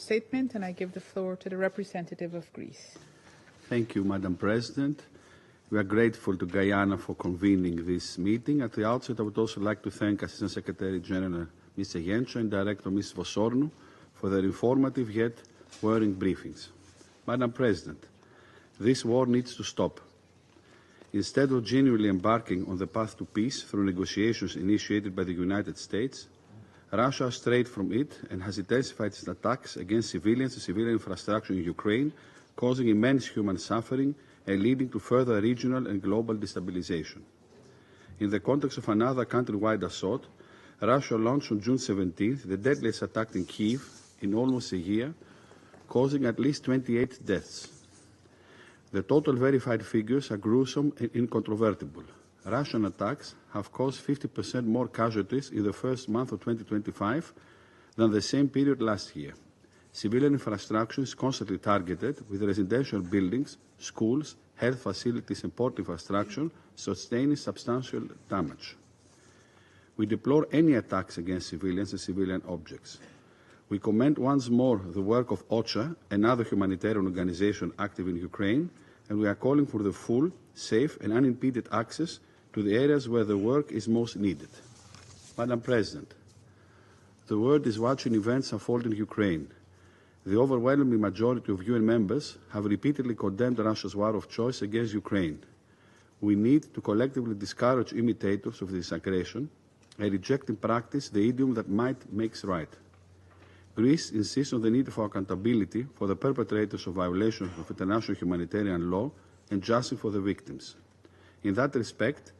statement, and I give the floor to the representative of Greece. Thank you, Madam President. We are grateful to Guyana for convening this meeting. At the outset, I would also like to thank Assistant Secretary General Mr. Yencho and Director Ms. Vosornou for their informative yet worrying briefings. Madam President, this war needs to stop. Instead of genuinely embarking on the path to peace through negotiations initiated by the United States, Russia strayed from it and has intensified its attacks against civilians and civilian infrastructure in Ukraine, causing immense human suffering and leading to further regional and global destabilization. In the context of another countrywide assault, Russia launched on June 17th the deadliest attack in Kyiv in almost a year, causing at least 28 deaths. The total verified figures are gruesome and incontrovertible. Russian attacks have caused 50% more casualties in the first month of 2025 than the same period last year. Civilian infrastructure is constantly targeted, with residential buildings, schools, health facilities and port infrastructure sustaining substantial damage. We deplore any attacks against civilians and civilian objects. We commend once more the work of OCHA, another humanitarian organization active in Ukraine, and we are calling for the full, safe and unimpeded access to the areas where the work is most needed. Madam President, the world is watching events unfold in Ukraine. The overwhelming majority of UN members have repeatedly condemned Russia's war of choice against Ukraine. We need to collectively discourage imitators of this aggression and reject in practice the idiom that might makes right. Greece insists on the need for accountability for the perpetrators of violations of international humanitarian law and justice for the victims. In that respect,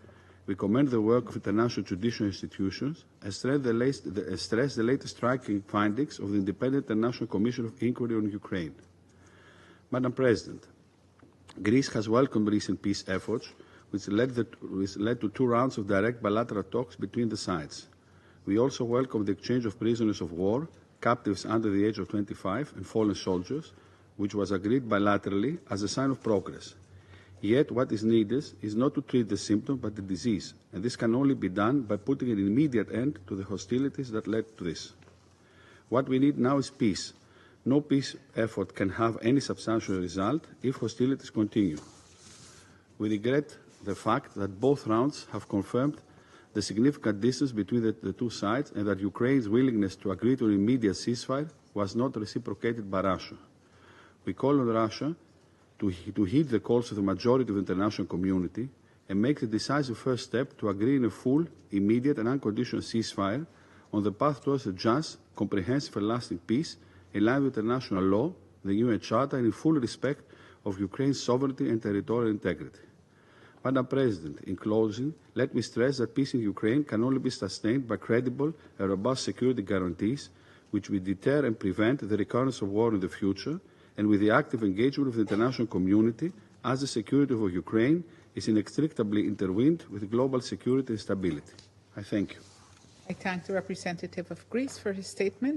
we commend the work of international judicial institutions and stress the latest striking findings of the Independent International Commission of Inquiry on Ukraine. Madam President, Greece has welcomed recent peace efforts, which led to 2 rounds of direct bilateral talks between the sides. We also welcome the exchange of prisoners of war, captives under the age of 25 and fallen soldiers, which was agreed bilaterally as a sign of progress. Yet what is needed is not to treat the symptom but the disease, and this can only be done by putting an immediate end to the hostilities that led to this. What we need now is peace. No peace effort can have any substantial result if hostilities continue. We regret the fact that both rounds have confirmed the significant distance between the 2 sides and that Ukraine's willingness to agree to an immediate ceasefire was not reciprocated by Russia. We call on Russia to heed the calls of the majority of the international community and make the decisive first step to agree on a full, immediate and unconditional ceasefire on the path towards a just, comprehensive and lasting peace in line with international law, the UN Charter, and in full respect of Ukraine's sovereignty and territorial integrity. Madam President, in closing, let me stress that peace in Ukraine can only be sustained by credible and robust security guarantees which will deter and prevent the recurrence of war in the future, and with the active engagement of the international community, as the security of Ukraine is inextricably intertwined with global security and stability. I thank you. I thank the representative of Greece for his statement.